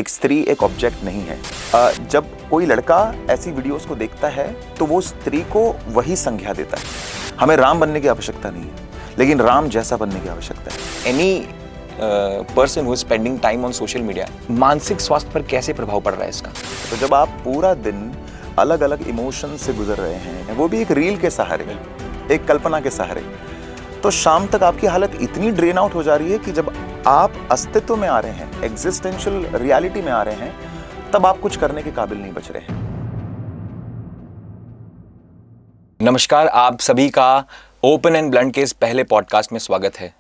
एक स्त्री एक ऑब्जेक्ट नहीं है। जब कोई लड़का ऐसी वीडियोस को देखता है तो वो स्त्री को वही संज्ञा देता है। हमें राम बनने की आवश्यकता नहीं है, लेकिन राम जैसा बनने की आवश्यकता है। Any person who is spending time on social media, मानसिक स्वास्थ्य पर कैसे प्रभाव पड़ रहा है इसका? तो जब आप पूरा दिन अलग अलग इमोशन से गुजर रहे हैं, वो भी एक रील के सहारे, एक कल्पना के सहारे, तो शाम तक आपकी हालत इतनी ड्रेन आउट हो जा रही है कि जब आप अस्तित्व में आ रहे हैं, एग्जिस्टेंशियल रियलिटी में आ रहे हैं, तब आप कुछ करने के काबिल नहीं बच रहे हैं। नमस्कार, आप सभी का ओपन एंड ब्लंट के इस पहले पॉडकास्ट में स्वागत है।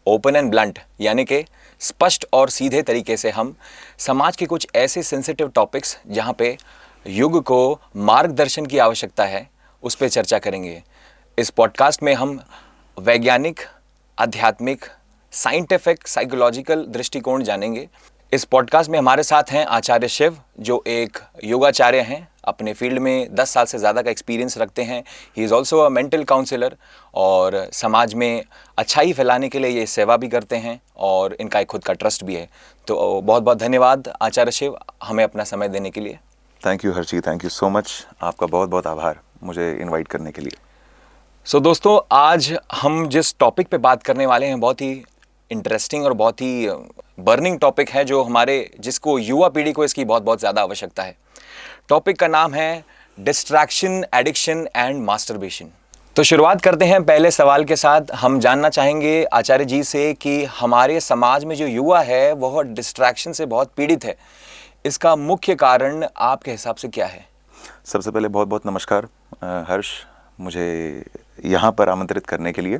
ओपन एंड ब्लंट यानी कि स्पष्ट और सीधे तरीके से हम समाज के कुछ ऐसे सेंसिटिव टॉपिक्स जहां पे युग को मार्गदर्शन की आवश्यकता है, उस पर चर्चा करेंगे। इस पॉडकास्ट में हम वैज्ञानिक, आध्यात्मिक, साइंटिफिक, साइकोलॉजिकल दृष्टिकोण जानेंगे। इस पॉडकास्ट में हमारे साथ हैं आचार्य शिव, जो एक योगाचार्य हैं, अपने फील्ड में 10 साल से ज़्यादा का एक्सपीरियंस रखते हैं। He is also a mental counsellor और समाज में अच्छाई फैलाने के लिए ये सेवा भी करते हैं और इनका एक खुद का ट्रस्ट भी है। तो बहुत बहुत धन्यवाद आचार्य शिव, हमें अपना समय देने के लिए। Thank you Harshi, thank you so much. आपका बहुत बहुत आभार मुझे इनवाइट करने के लिए। सो दोस्तों, आज हम जिस टॉपिक पे बात करने वाले हैं बहुत ही इंटरेस्टिंग और बहुत ही बर्निंग टॉपिक है, जिसको युवा पीढ़ी को इसकी बहुत बहुत ज़्यादा आवश्यकता है। टॉपिक का नाम है डिस्ट्रैक्शन, एडिक्शन एंड मास्टरबेशन। तो शुरुआत करते हैं पहले सवाल के साथ। हम जानना चाहेंगे आचार्य जी से कि हमारे समाज में जो युवा है वह डिस्ट्रैक्शन से बहुत पीड़ित है। इसका मुख्य कारण आपके हिसाब से क्या है? सबसे पहले बहुत बहुत नमस्कार हर्ष, मुझे यहाँ पर आमंत्रित करने के लिए।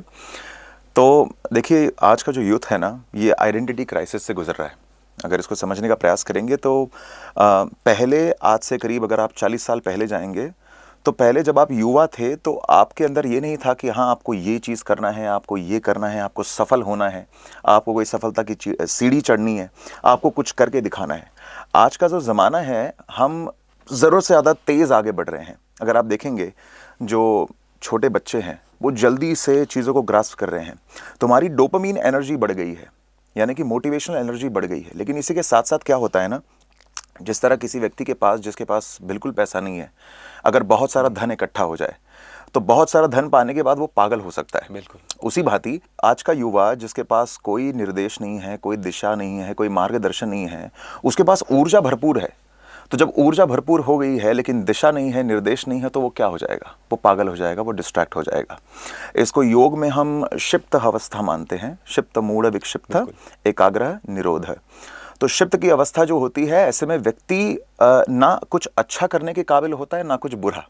तो देखिए, आज का जो यूथ है ना, ये आइडेंटिटी क्राइसिस से गुजर रहा है। अगर इसको समझने का प्रयास करेंगे तो पहले, आज से करीब अगर आप 40 साल पहले जाएंगे, तो पहले जब आप युवा थे तो आपके अंदर ये नहीं था कि हाँ आपको ये चीज़ करना है, आपको ये करना है, आपको सफल होना है, आपको कोई सफलता की सीढ़ी चढ़नी है, आपको कुछ करके दिखाना है। आज का जो ज़माना है, हम ज़रूरत से ज़्यादा तेज़ आगे बढ़ रहे हैं। अगर आप देखेंगे, जो छोटे बच्चे हैं वो जल्दी से चीज़ों को ग्रास्प कर रहे हैं। तुम्हारी डोपामीन एनर्जी बढ़ गई है, यानी कि मोटिवेशनल एनर्जी बढ़ गई है। लेकिन इसी के साथ साथ क्या होता है ना, जिस तरह किसी व्यक्ति के पास, जिसके पास बिल्कुल पैसा नहीं है, अगर बहुत सारा धन इकट्ठा हो जाए तो बहुत सारा धन पाने के बाद वो पागल हो सकता है। बिल्कुल उसी भांति आज का युवा, जिसके पास कोई निर्देश नहीं है, कोई दिशा नहीं है, कोई मार्गदर्शन नहीं है, उसके पास ऊर्जा भरपूर है। तो जब ऊर्जा भरपूर हो गई है लेकिन दिशा नहीं है, निर्देश नहीं है, तो वो क्या हो जाएगा? वो पागल हो जाएगा, वो डिस्ट्रैक्ट हो जाएगा। इसको योग में हम क्षिप्त अवस्था मानते हैं। क्षिप्त मूढ़ विक्षिप्त एकाग्र निरोध। तो क्षिप्त की अवस्था जो होती है, ऐसे में व्यक्ति ना कुछ अच्छा करने के काबिल होता है, ना कुछ बुरा।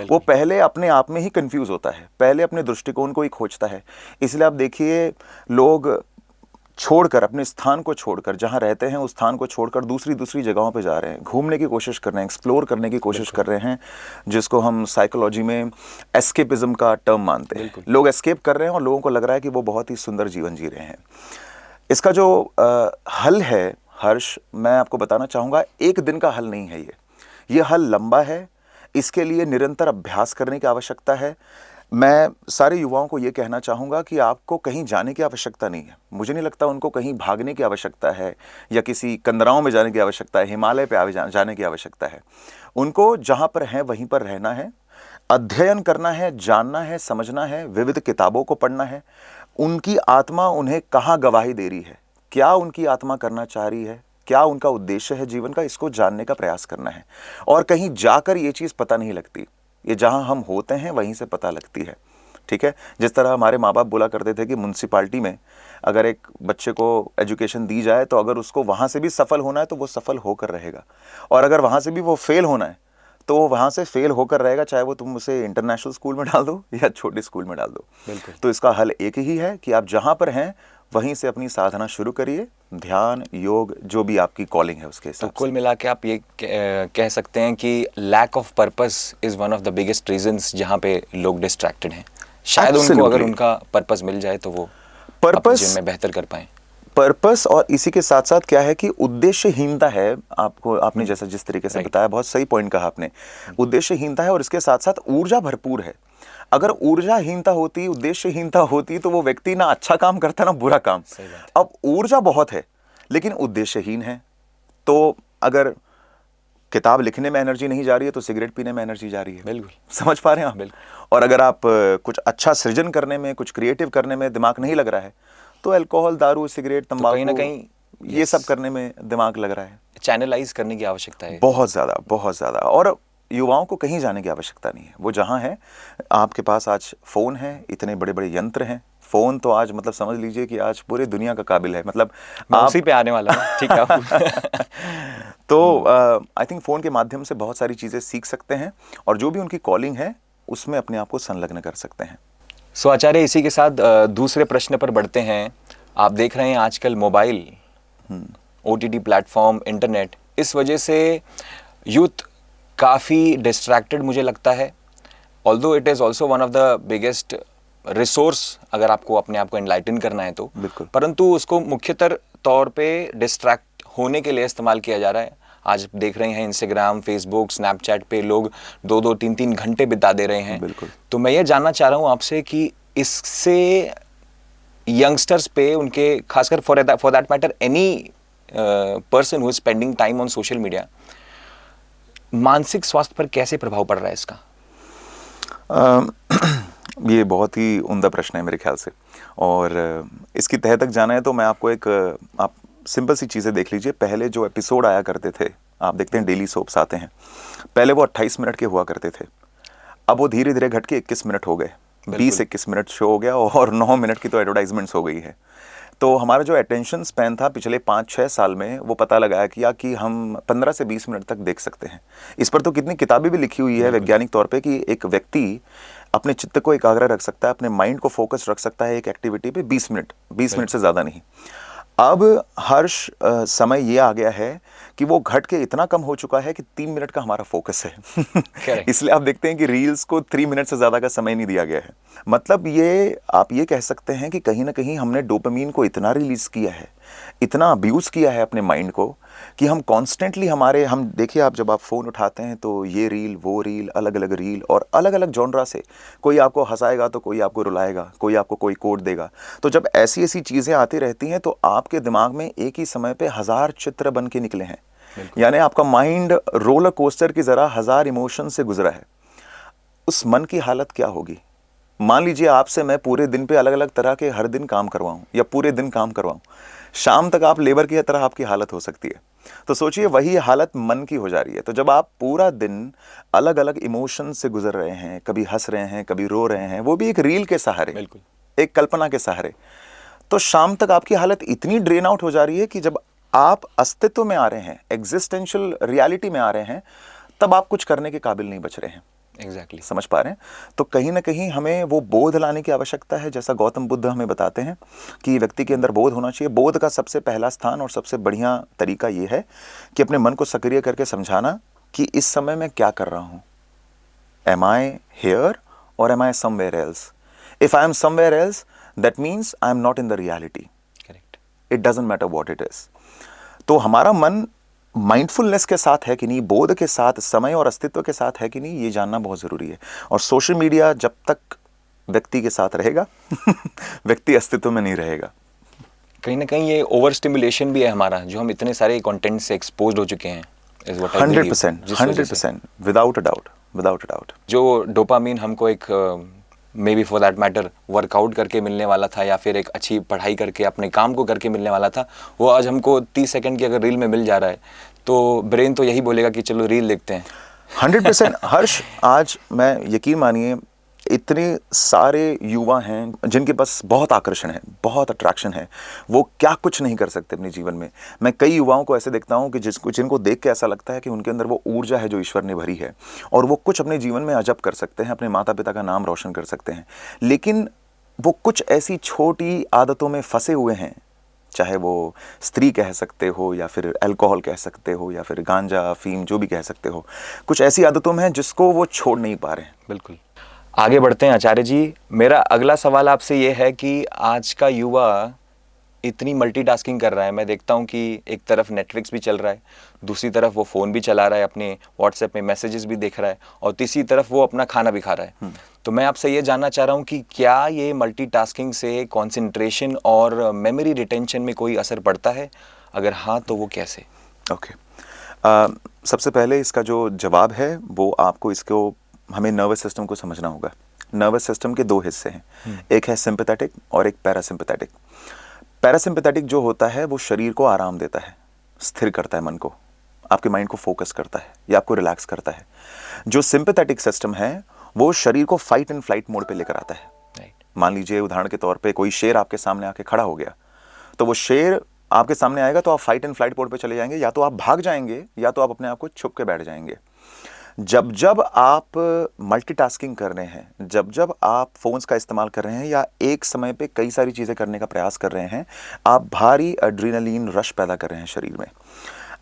वो पहले अपने आप में ही कंफ्यूज होता है, पहले अपने दृष्टिकोण को ही खोजता है। इसलिए आप देखिए, लोग छोड़कर, अपने स्थान को छोड़कर, जहाँ रहते हैं उस स्थान को छोड़कर दूसरी जगहों पे जा रहे हैं, घूमने की कोशिश कर रहे हैं, एक्सप्लोर करने की कोशिश कर रहे हैं, जिसको हम साइकोलॉजी में एस्केपिज्म का टर्म मानते हैं। लोग एस्केप कर रहे हैं और लोगों को लग रहा है कि वो बहुत ही सुंदर जीवन जी रहे हैं। इसका जो हल है हर्ष, मैं आपको बताना चाहूँगा, एक दिन का हल नहीं है ये हल लंबा है। इसके लिए निरंतर अभ्यास करने की आवश्यकता है। मैं सारे युवाओं को ये कहना चाहूँगा कि आपको कहीं जाने की आवश्यकता नहीं है। मुझे नहीं लगता उनको कहीं भागने की आवश्यकता है या किसी कंदराओं में जाने की आवश्यकता है, हिमालय पे जाने की आवश्यकता है। उनको जहाँ पर हैं वहीं पर रहना है, अध्ययन करना है, जानना है, समझना है, विविध किताबों को पढ़ना है। उनकी आत्मा उन्हें कहाँ गवाही दे रही है, क्या उनकी आत्मा करना चाह रही है, क्या उनका उद्देश्य है जीवन का, इसको जानने का प्रयास करना है। और कहीं जाकर ये चीज़ पता नहीं लगती, ये जहाँ हम होते हैं वहीं से पता लगती है। ठीक है, जिस तरह हमारे माँ बाप बोला करते थे कि म्युनिसिपालिटी में अगर एक बच्चे को एजुकेशन दी जाए तो अगर उसको वहाँ से भी सफल होना है तो वो सफल होकर रहेगा, और अगर वहाँ से भी वो फेल होना है तो वो वहाँ से फेल होकर रहेगा, चाहे वो तुम उसे इंटरनेशनल स्कूल में डाल दो या छोटे स्कूल में डाल दो। बिल्कुल। तो इसका हल एक ही है कि आप जहाँ पर हैं वहीं से अपनी साधना शुरू करिए, ध्यान, योग, जो भी आपकी कॉलिंग है उसके हिसाब से। तो कुल मिला के आप ये कह सकते हैं कि lack of purpose is one of the biggest reasons जहाँ पे लोग डिस्ट्रैक्टेड हैं। शायद उनको अगर उनका पर्पस मिल जाए तो वो पर्पस में बेहतर कर पाएं। पर्पस, और इसी के साथ साथ क्या है कि उद्देश्यहीनता है। आपने जैसा जिस तरीके से बताया, बहुत सही पॉइंट कहा आपने। उद्देश्यहीनता है और इसके साथ साथ ऊर्जा भरपूर है। अगर ऊर्जाहीनता होती, उद्देश्यहीनता होती, तो वो व्यक्ति ना अच्छा काम करता ना बुरा काम। अब ऊर्जा बहुत है लेकिन उद्देश्यहीन है, तो अगर किताब लिखने में एनर्जी नहीं जा रही है तो सिगरेट पीने में एनर्जी जा रही है। बिल्कुल। समझ पा रहे हैं आप? बिल्कुल। और अगर आप कुछ अच्छा सृजन करने में, कुछ क्रिएटिव करने में दिमाग नहीं लग रहा है तो अल्कोहल, दारू, सिगरेट, तो कहीं ना तंबाकू, कहीं ये सब करने में दिमाग लग रहा है। चैनलाइज करने की आवश्यकता है। बहुत ज़्यादा, बहुत ज़्यादा। और युवाओं को कहीं जाने की आवश्यकता नहीं है, वो जहाँ है, आपके पास आज फ़ोन है, इतने बड़े बड़े यंत्र हैं। फ़ोन तो आज मतलब समझ लीजिए कि आज पूरे दुनिया का काबिल है। मतलब मैं आप उसी पे आने वाला हूँ। ठीक है। तो आई थिंक फ़ोन के माध्यम से बहुत सारी चीज़ें सीख सकते हैं और जो भी उनकी कॉलिंग है उसमें अपने आप को संलग्न कर सकते हैं। सो आचार्य, इसी के साथ दूसरे प्रश्न पर बढ़ते हैं। आप देख रहे हैं आजकल मोबाइल, OTT प्लेटफॉर्म, इंटरनेट, इस वजह से यूथ काफ़ी डिस्ट्रैक्टेड मुझे लगता है। Although it is also one of the biggest resource अगर आपको अपने आप को एनलाइटन करना है तो, बिल्कुल। परंतु उसको मुख्यतर तौर पे डिस्ट्रैक्ट होने के लिए इस्तेमाल किया जा रहा है। आज देख रहे हैं इंस्टाग्राम, फेसबुक, स्नैपचैट पे लोग 2-2, 3-3 घंटे बिता दे रहे हैं। बिल्कुल। तो मैं ये जानना चाह रहा हूँ आपसे कि इससे यंगस्टर्स पे, उनके खासकर for that matter any person who is spending time on social media, मानसिक स्वास्थ्य पर कैसे प्रभाव पड़ रहा है इसका? ये बहुत ही उम्दा प्रश्न है मेरे ख्याल से, और इसकी तह तक जाना है तो मैं आपको आप सिंपल सी चीज़ें देख लीजिए। पहले जो एपिसोड आया करते थे, आप देखते हैं डेली सोप्स आते हैं, पहले वो 28 मिनट के हुआ करते थे, अब वो धीरे धीरे घट के 21 मिनट हो गए, 20-21 मिनट शो हो गया और 9 मिनट की तो एडवर्टाइजमेंट्स हो गई है। तो हमारा जो अटेंशन स्पैन था पिछले 5-6 साल में, वो पता लगाया कि हम 15 से 20 मिनट तक देख सकते हैं। इस पर तो कितनी किताबें भी लिखी हुई है वैज्ञानिक तौर पे कि एक व्यक्ति अपने चित्त को एकाग्र रख सकता है, अपने माइंड को फोकस रख सकता है एक एक्टिविटी पे 20 मिनट से ज़्यादा नहीं। अब हर्ष समय ये आ गया है कि वो घट के इतना कम हो चुका है कि 3 मिनट का हमारा फोकस है। इसलिए आप देखते हैं कि रील्स को 3 मिनट से ज़्यादा का समय नहीं दिया गया है। मतलब ये आप ये कह सकते हैं कि कहीं ना कहीं हमने डोपामीन को इतना रिलीज़ किया है, इतना अब्यूज़ किया है अपने माइंड को, कि हम कॉन्स्टेंटली हम देखिए, आप जब आप फ़ोन उठाते हैं तो ये रील, वो रील, अलग अलग रील और अलग अलग जॉनरा से, कोई आपको हंसाएगा तो कोई आपको रुलाएगा, कोई आपको कोई कोड देगा। तो जब ऐसी ऐसी चीज़ें आती रहती हैं तो आपके दिमाग में एक ही समय पे 1000 चित्र बन के निकले हैं। यानी आपका माइंड रोलर कोस्टर की ज़रा 1000 इमोशन से गुजरा है। उस मन की हालत क्या होगी? मान लीजिए आपसे मैं पूरे दिन पे अलग अलग तरह के हर दिन काम करवाऊं या पूरे दिन काम करवाऊं, शाम तक आप लेबर की तरह आपकी हालत हो सकती है। तो सोचिए वही हालत मन की हो जा रही है। तो जब आप पूरा दिन अलग अलग इमोशन से गुजर रहे हैं, कभी हंस रहे हैं, कभी रो रहे हैं, वो भी एक रील के सहारे, बिल्कुल, एक कल्पना के सहारे, तो शाम तक आपकी हालत इतनी ड्रेन आउट हो जा रही है कि जब आप अस्तित्व में आ रहे हैं, एग्जिस्टेंशियल रियलिटी में आ रहे हैं, तब आप कुछ करने के काबिल नहीं बच रहे हैं। एग्जैक्टली। समझ पा रहे हैं? तो कहीं ना कहीं हमें वो बोध लाने की आवश्यकता है, जैसा गौतम बुद्ध हमें बताते हैं कि व्यक्ति के अंदर बोध होना चाहिए। बोध का सबसे पहला स्थान और सबसे बढ़िया तरीका ये है कि अपने मन को सक्रिय करके समझाना कि इस समय मैं क्या कर रहा हूँ। एम आई हेयर और am I somewhere else? If I am somewhere else, that means I am not in the reality. Correct. It doesn't matter what it is. तो हमारा मन माइंडफुलनेस के साथ है कि नहीं, बोध के साथ, समय और अस्तित्व के साथ है कि नहीं, ये जानना बहुत ज़रूरी है। और सोशल मीडिया जब तक व्यक्ति के साथ रहेगा व्यक्ति अस्तित्व में नहीं रहेगा। कहीं ना कहीं ये ओवर स्टिमुलेशन भी है हमारा, जो हम इतने सारे कंटेंट से एक्सपोज हो चुके हैं। 100%, विदाउट अ डाउट। जो डोपामीन हमको एक may be for that matter workout करके मिलने वाला था या फिर एक अच्छी पढ़ाई करके अपने काम को करके मिलने वाला था, वो आज हमको 30 सेकंड की अगर रील में मिल जा रहा है तो ब्रेन तो यही बोलेगा कि चलो रील देखते हैं। 100% हर्ष, आज मैं यकीन मानिए इतने सारे युवा हैं जिनके पास बहुत आकर्षण है, बहुत अट्रैक्शन है, वो क्या कुछ नहीं कर सकते अपने जीवन में। मैं कई युवाओं को ऐसे देखता हूं कि जिनको देख के ऐसा लगता है कि उनके अंदर वो ऊर्जा है जो ईश्वर ने भरी है और वो कुछ अपने जीवन में अजब कर सकते हैं, अपने माता पिता का नाम रोशन कर सकते हैं, लेकिन वो कुछ ऐसी छोटी आदतों में फंसे हुए हैं, चाहे वो स्त्री कह सकते हो या फिर अल्कोहल कह सकते हो या फिर गांजा, अफीम, जो भी कह सकते हो, कुछ ऐसी आदतों में है जिसको वो छोड़ नहीं पा रहे हैं। बिल्कुल। आगे बढ़ते हैं आचार्य जी। मेरा अगला सवाल आपसे ये है कि आज का युवा इतनी मल्टीटास्किंग कर रहा है। मैं देखता हूँ कि एक तरफ नेटफ्लिक्स भी चल रहा है, दूसरी तरफ वो फ़ोन भी चला रहा है, अपने व्हाट्सएप में मैसेजेस भी देख रहा है और तीसरी तरफ वो अपना खाना भी खा रहा है। तो मैं आपसे ये जानना चाह रहा हूँ कि क्या ये मल्टीटास्किंग से कंसंट्रेशन और मेमोरी रिटेंशन में कोई असर पड़ता है? अगर हाँ तो वो कैसे? ओके। सबसे पहले इसका जो जवाब है वो आपको इसको हमें नर्वस सिस्टम को समझना होगा। नर्वस सिस्टम के दो हिस्से हैं, एक है सिंपैथेटिक और एक पैरासिम्पैथेटिक। पैरासिम्पैथेटिक जो होता है वो शरीर को आराम देता है, स्थिर करता है मन को, आपके माइंड को फोकस करता है या आपको रिलैक्स करता है। जो सिंपैथेटिक सिस्टम है वो शरीर को फाइट एंड फ्लाइट मोड पे लेकर आता है। मान लीजिए उदाहरण के तौर पे कोई शेर आपके सामने आके खड़ा हो गया, तो वो शेर आपके सामने आएगा तो आप फाइट एंड फ्लाइट मोड पे चले जाएंगे, या तो आप भाग जाएंगे या तो आप अपने आप को छुप के बैठ जाएंगे। जब जब आप मल्टीटास्किंग कर रहे हैं, जब जब आप फोन्स का इस्तेमाल कर रहे हैं या एक समय पे कई सारी चीज़ें करने का प्रयास कर रहे हैं, आप भारी एड्रेनलिन रश पैदा कर रहे हैं शरीर में।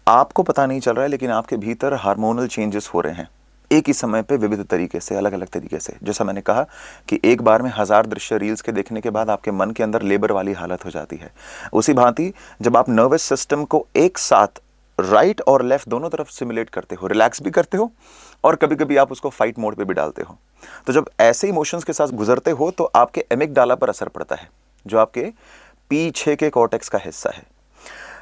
आपको पता नहीं चल रहा है लेकिन आपके भीतर हार्मोनल चेंजेस हो रहे हैं एक ही समय पे, विविध तरीके से, अलग अलग तरीके से। जैसा मैंने कहा कि एक बार में 1000 दृश्य रील्स के देखने के बाद आपके मन के अंदर लेबर वाली हालत हो जाती है। उसी भांति जब आप नर्वस सिस्टम को एक साथ राइट और लेफ्ट दोनों तरफ सिमुलेट करते हो, रिलैक्स भी करते हो और कभी कभी आप उसको फाइट मोड पे भी डालते हो, तो जब ऐसे इमोशंस के साथ गुजरते हो तो आपके एमिगडाला पर असर पड़ता है, जो आपके पीछे के कॉर्टेक्स का हिस्सा है।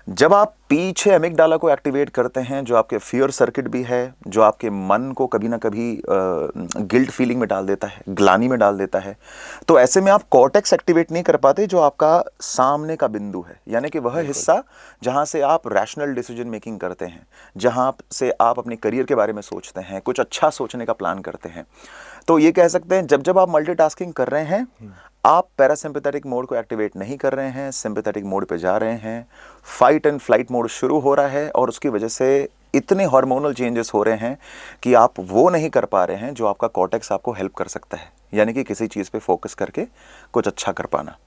जब आप पीछे एमिगडाला को एक्टिवेट करते हैं, जो आपके फियर सर्किट भी है, जो आपके मन को कभी ना कभी गिल्ट फीलिंग में डाल देता है, ग्लानी में डाल देता है, तो ऐसे में आप कॉर्टेक्स एक्टिवेट नहीं कर पाते, जो आपका सामने का बिंदु है, यानी कि वह हिस्सा जहां से आप रैशनल डिसीजन मेकिंग करते हैं, जहां से आप अपने करियर के बारे में सोचते हैं, कुछ अच्छा सोचने का प्लान करते हैं। तो ये कह सकते हैं जब जब आप मल्टीटास्किंग कर रहे हैं, आप पैरासिम्पैथेटिक मोड को एक्टिवेट नहीं कर रहे हैं, सिंपैथेटिक मोड पे जा रहे हैं, फाइट एंड फ्लाइट मोड शुरू हो रहा है और उसकी वजह से इतने हार्मोनल चेंजेस हो रहे हैं कि आप वो नहीं कर पा रहे हैं जो आपका कॉर्टेक्स आपको हेल्प कर सकता है, यानी कि किसी चीज़ पे फोकस करके कुछ अच्छा कर पाना।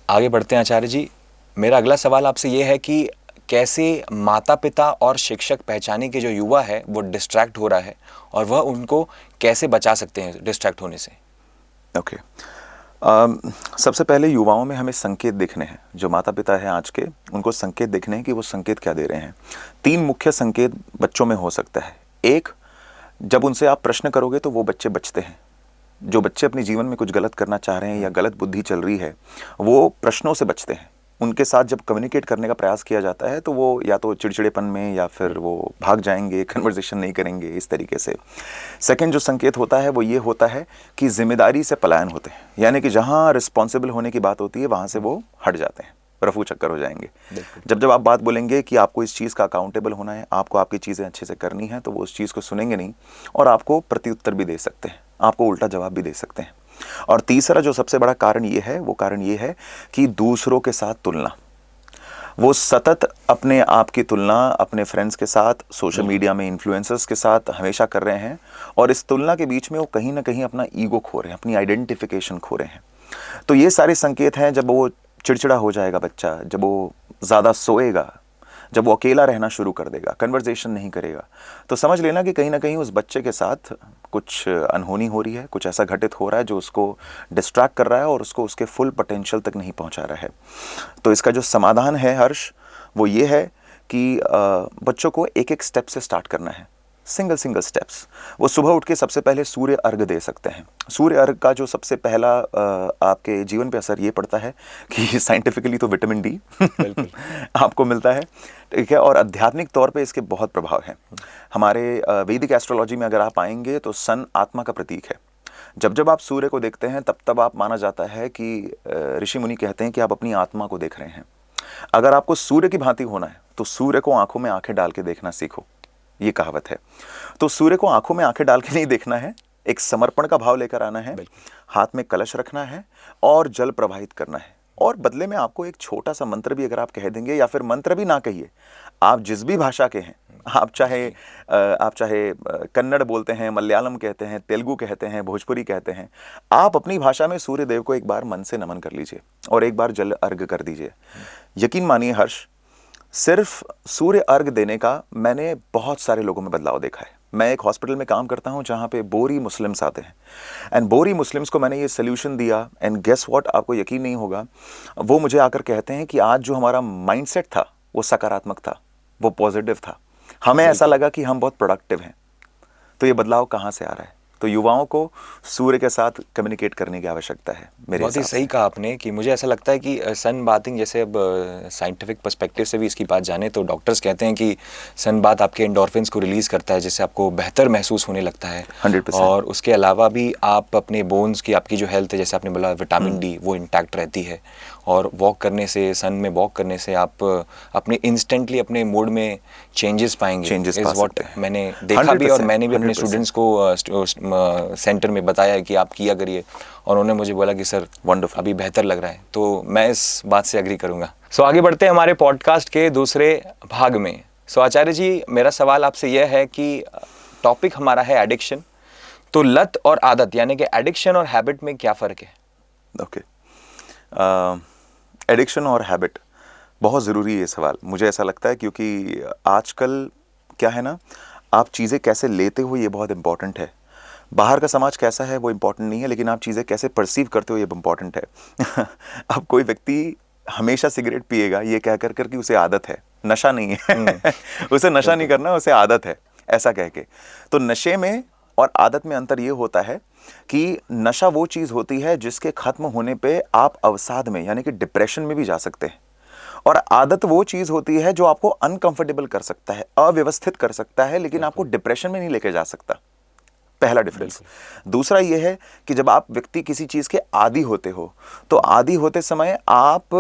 आगे बढ़ते हैं आचार्य जी। मेरा अगला सवाल आपसे ये है कि कैसे माता पिता और शिक्षक पहचाने के जो युवा है वो डिस्ट्रैक्ट हो रहा है और वह उनको कैसे बचा सकते हैं डिस्ट्रैक्ट होने से? ओके सबसे पहले युवाओं में हमें संकेत देखने हैं। जो माता पिता हैं आज के, उनको संकेत देखने हैं कि वो संकेत क्या दे रहे हैं। 3 मुख्य संकेत बच्चों में हो सकता है। एक, जब उनसे आप प्रश्न करोगे तो वो बच्चे बचते हैं। जो बच्चे अपने जीवन में कुछ गलत करना चाह रहे हैं या गलत बुद्धि चल रही है, वो प्रश्नों से बचते हैं। उनके साथ जब कम्युनिकेट करने का प्रयास किया जाता है तो वो या तो चिड़चिड़ेपन में या फिर वो भाग जाएंगे, कन्वर्सेशन नहीं करेंगे, इस तरीके से। सेकंड जो संकेत होता है वो ये होता है कि जिम्मेदारी से पलायन होते हैं, यानी कि जहाँ रिस्पॉन्सिबल होने की बात होती है वहाँ से वो हट जाते हैं, रफू चक्कर हो जाएंगे। जब जब आप बात बोलेंगे कि आपको इस चीज़ का अकाउंटेबल होना है, आपको आपकी चीज़ें अच्छे से करनी है, तो वो उस चीज़ को सुनेंगे नहीं और आपको प्रत्युत्तर भी दे सकते हैं, आपको उल्टा जवाब भी दे सकते हैं। और तीसरा जो सबसे बड़ा कारण ये है, वो कारण ये है कि दूसरों के साथ तुलना। वो सतत अपने आप की तुलना अपने फ्रेंड्स के साथ, सोशल मीडिया में इन्फ्लुएंसर्स के साथ हमेशा कर रहे हैं और इस तुलना के बीच में वो कहीं ना कहीं अपना ईगो खो रहे हैं, अपनी आइडेंटिफिकेशन खो रहे हैं। तो ये सारे संकेत हैं। जब वो चिड़चिड़ा हो जाएगा बच्चा, जब वो ज़्यादा सोएगा, जब वो अकेला रहना शुरू कर देगा, कन्वर्सेशन नहीं करेगा, तो समझ लेना कि कहीं ना कहीं उस बच्चे के साथ कुछ अनहोनी हो रही है, कुछ ऐसा घटित हो रहा है जो उसको डिस्ट्रैक्ट कर रहा है और उसको उसके फुल पोटेंशियल तक नहीं पहुंचा रहा है। तो इसका जो समाधान है हर्ष, वो ये है कि बच्चों को एक एक स्टेप से स्टार्ट करना है, सिंगल सिंगल स्टेप्स। वो सुबह उठ के सबसे पहले सूर्य अर्घ दे सकते हैं। सूर्य अर्घ का जो सबसे पहला आपके जीवन पे असर ये पड़ता है कि साइंटिफिकली तो विटामिन डी आपको मिलता है, ठीक है, और आध्यात्मिक तौर पे इसके बहुत प्रभाव हैं। हमारे वैदिक एस्ट्रोलॉजी में अगर आप आएंगे तो सन आत्मा का प्रतीक है। जब जब आप सूर्य को देखते हैं तब तब आप माना जाता है कि ऋषि मुनि कहते हैं कि आप अपनी आत्मा को देख रहे हैं। अगर आपको सूर्य की भांति होना है तो सूर्य को आंखों में आंखें डाल के देखना सीखो, ये कहावत है। तो सूर्य को आंखों में आंखें डाल के नहीं देखना है, एक समर्पण का भाव लेकर आना है, हाथ में कलश रखना है और जल प्रवाहित करना है। और बदले में आपको एक छोटा सा मंत्र भी अगर आप कह देंगे, या फिर मंत्र भी ना कहिए, आप जिस भी भाषा के हैं, आप चाहे कन्नड़ बोलते हैं, मलयालम कहते हैं, तेलुगु कहते हैं, भोजपुरी कहते हैं, आप अपनी भाषा में सूर्य देव को एक बार मन से नमन कर लीजिए और एक बार जल अर्घ कर दीजिए। यकीन मानिए हर्ष, सिर्फ सूर्य अर्घ देने का मैंने बहुत सारे लोगों में बदलाव देखा है। मैं एक हॉस्पिटल में काम करता हूं जहां पे बोरी मुस्लिम्स आते हैं, एंड बोरी मुस्लिम्स को मैंने ये सोल्यूशन दिया, एंड गेस व्हाट, आपको यकीन नहीं होगा, वो मुझे आकर कहते हैं कि आज जो हमारा माइंडसेट था वो सकारात्मक था, वो पॉजिटिव था, हमें ऐसा लगा कि हम बहुत प्रोडक्टिव हैं। तो ये बदलाव कहाँ से आ रहा है? तो युवाओं को सूर्य के साथ कम्युनिकेट करने की आवश्यकता है मेरे बहुत ही हिसाब सही कहा आपने कि मुझे ऐसा लगता है कि सन बाथिंग, जैसे अब साइंटिफिक पर्सपेक्टिव से भी इसकी बात जाने तो डॉक्टर्स कहते हैं कि सन बाथ आपके एंडोर्फिन्स को रिलीज़ करता है, जिससे आपको बेहतर महसूस होने लगता है। 100%। और उसके अलावा भी आप अपने बोन्स की, आपकी जो हेल्थ है, जैसे आपने बोला विटामिन डी, वो इंटैक्ट रहती है। और वॉक करने से, सन में वॉक करने से आप अपने इंस्टेंटली अपने मूड में चेंजेस पाएंगे, चेंजेस इज़ पा व्हाट सकते हैं। मैंने देखा भी, और 100%, मैंने भी अपने 100%। स्टूडेंट्स को सेंटर में बताया है कि आप किया करिए, और उन्होंने मुझे बोला कि सर Wonderful। अभी बेहतर लग रहा है। तो मैं इस बात से एग्री करूंगा। सो आगे बढ़ते हैं हमारे पॉडकास्ट के दूसरे भाग में। सो आचार्य जी, मेरा सवाल आपसे यह है कि टॉपिक हमारा है एडिक्शन। तो लत और आदत, यानी कि एडिक्शन और हैबिट में क्या फ़र्क है? ओके, एडिक्शन और हैबिट बहुत ज़रूरी है ये सवाल, मुझे ऐसा लगता है, क्योंकि आजकल क्या है ना, आप चीज़ें कैसे लेते हो ये बहुत इंपॉर्टेंट है। बाहर का समाज कैसा है वो इम्पोर्टेंट नहीं है, लेकिन आप चीज़ें कैसे परसीव करते हो ये इम्पोर्टेंट है। अब कोई व्यक्ति हमेशा सिगरेट पिएगा ये कह कर कि उसे आदत है, नशा नहीं है। उसे नशा नहीं करना, उसे आदत है, ऐसा कह के। तो नशे में और आदत में अंतर ये होता है कि नशा वो चीज़ होती है जिसके खत्म होने पे आप अवसाद में यानी कि डिप्रेशन में भी जा सकते हैं, और आदत वो चीज़ होती है जो आपको अनकंफर्टेबल कर सकता है, अव्यवस्थित कर सकता है, लेकिन आपको डिप्रेशन में नहीं लेके जा सकता। पहला डिफरेंस। दूसरा यह है कि जब आप व्यक्ति किसी चीज़ के आदी होते हो तो आदी होते समय आप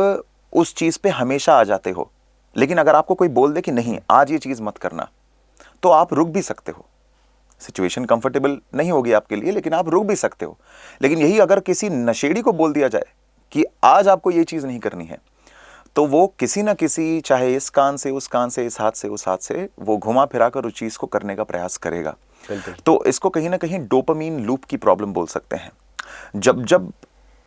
उस चीज़ पे हमेशा आ जाते हो, लेकिन अगर आपको कोई बोल दे कि नहीं आज ये चीज़ मत करना, तो आप रुक भी सकते हो। सिचुएशन कंफर्टेबल नहीं होगी आपके लिए, लेकिन आप रुक भी सकते हो। लेकिन यही अगर किसी नशेड़ी को बोल दिया जाए कि आज आपको ये चीज़ नहीं करनी है, तो वो किसी ना किसी, चाहे इस कान से उस कान से, इस हाथ से उस हाथ से, वो घुमा फिरा कर उस चीज़ को करने का प्रयास करेगा। तो इसको कहीं ना कहीं डोपामीन लूप की प्रॉब्लम बोल सकते हैं। जब जब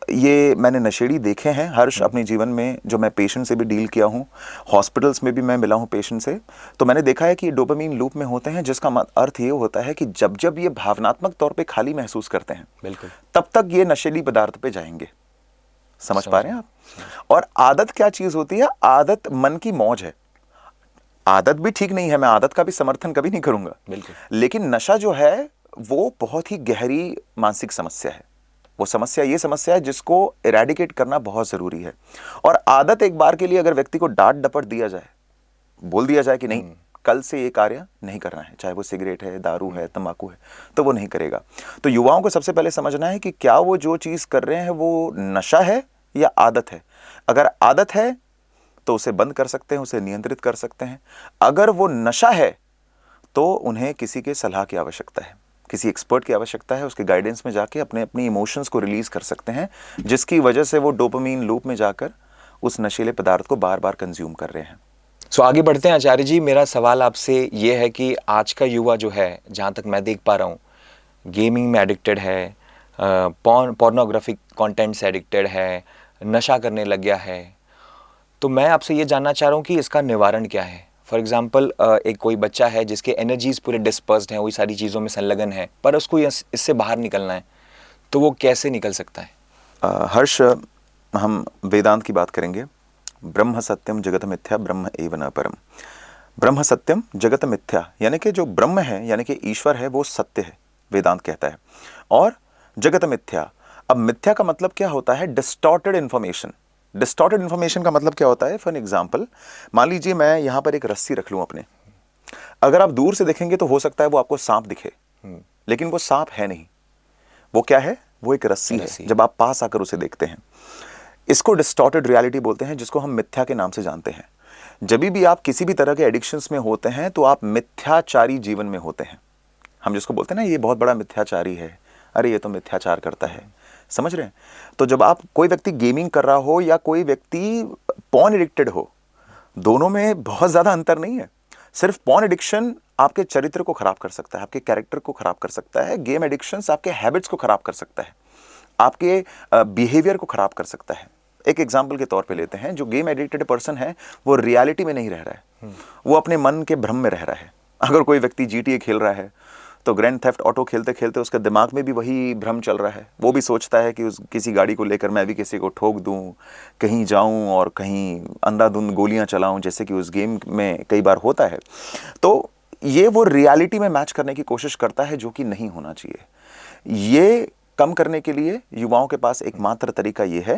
ये मैंने नशेड़ी देखे हैं हर्ष अपने जीवन में, जो मैं पेशेंट से भी डील किया हूँ, हॉस्पिटल्स में भी मैं मिला हूँ पेशेंट से, तो मैंने देखा है कि ये डोपामीन लूप में होते हैं, जिसका अर्थ ये होता है कि जब जब ये भावनात्मक तौर पे खाली महसूस करते हैं, बिल्कुल, तब तक ये नशेली पदार्थ पे जाएंगे। समझ पा रहे हैं आप? और आदत क्या चीज होती है? आदत मन की मौज है। आदत भी ठीक नहीं है, मैं आदत का भी समर्थन कभी नहीं करूंगा, बिल्कुल। लेकिन नशा जो है वो बहुत ही गहरी मानसिक समस्या है। वो समस्या ये समस्या है जिसको इरेडिकेट करना बहुत जरूरी है। और आदत एक बार के लिए अगर व्यक्ति को डांट डपट दिया जाए, बोल दिया जाए कि नहीं कल से ये कार्य नहीं करना है, चाहे वो सिगरेट है, दारू है, तंबाकू है, तो वो नहीं करेगा। तो युवाओं को सबसे पहले समझना है कि क्या वो जो चीज कर रहे हैं वो नशा है या आदत है। अगर आदत है तो उसे बंद कर सकते हैं, उसे नियंत्रित कर सकते हैं। अगर वो नशा है तो उन्हें किसी के सलाह की आवश्यकता है, किसी एक्सपर्ट की आवश्यकता है। उसके गाइडेंस में जाके अपने अपनी इमोशंस को रिलीज कर सकते हैं, जिसकी वजह से वो डोपामीन लूप में जाकर उस नशीले पदार्थ को बार बार कंज्यूम कर रहे हैं। सो आगे बढ़ते हैं आचार्य जी। मेरा सवाल आपसे ये है कि आज का युवा जो है, जहाँ तक मैं देख पा रहा हूँ, गेमिंग में एडिक्टेड है, पोर्नोग्राफिक कंटेंट से एडिक्टेड है, नशा करने लग गया है। तो मैं आपसे ये जानना चाह रहा हूँ कि इसका निवारण क्या है। फॉर एग्जांपल, एक कोई बच्चा है जिसके एनर्जीज पूरे डिस्पर्स्ड हैं, वही सारी चीज़ों में संलग्न है, पर उसको इससे बाहर निकलना है, तो वो कैसे निकल सकता है? हर्ष, हम वेदांत की बात करेंगे। ब्रह्म सत्यम जगत मिथ्या ब्रह्म एव न परम। ब्रह्म सत्यम जगत मिथ्या यानी कि जो ब्रह्म है यानी कि ईश्वर है वो सत्य है, वेदांत कहता है। और जगत मिथ्या, अब मिथ्या का मतलब क्या होता है? Distorted information. डिस्टॉर्टेड इंफॉर्मेशन का मतलब क्या होता है? फॉर एग्जाम्पल, मान लीजिए मैं यहाँ पर एक रस्सी रख लूँ अपने, अगर आप दूर से देखेंगे तो हो सकता है वो आपको सांप दिखे, लेकिन वो सांप है नहीं, वो क्या है? वो एक रस्सी है जब आप पास आकर उसे देखते हैं। इसको डिस्टॉर्टेड रियलिटी बोलते हैं, जिसको हम मिथ्या के नाम से जानते हैं। जब भी आप किसी भी तरह के एडिक्शंस में होते हैं तो आप मिथ्याचारी जीवन में होते हैं। हम जिसको बोलते हैं ना, ये बहुत बड़ा मिथ्याचारी है, अरे ये तो मिथ्याचार करता है, समझ रहे हैं? तो जब आप, कोई व्यक्ति गेमिंग कर रहा हो या कोई व्यक्ति पॉर्न एडिक्टेड हो, दोनों में बहुत ज़्यादा अंतर नहीं है। सिर्फ पॉर्न एडिक्शन आपके चरित्र को खराब कर सकता है, आपके कैरेक्टर को खराब कर सकता है। गेम एडिक्शंस आपके हैबिट्स को खराब कर सकता है, आपके बिहेवियर को खराब कर सकता है। एक एग्जाम्पल के तौर पे लेते हैं, जो गेम एडिक्टेड पर्सन है वो रियलिटी में नहीं रह रहा है, वो अपने मन के भ्रम में रह रहा है। अगर कोई व्यक्ति GTA खेल रहा है तो ग्रैंड थेफ्ट ऑटो खेलते खेलते उसके दिमाग में भी वही भ्रम चल रहा है। वो भी सोचता है कि उस किसी गाड़ी को लेकर मैं भी किसी को ठोक दूं, कहीं जाऊं और कहीं अंधाधुंध गोलियां चलाऊं, जैसे कि उस गेम में कई बार होता है। तो ये वो रियलिटी में मैच करने की कोशिश करता है, जो कि नहीं होना चाहिए। ये कम करने के लिए युवाओं के पास एकमात्र तरीका ये है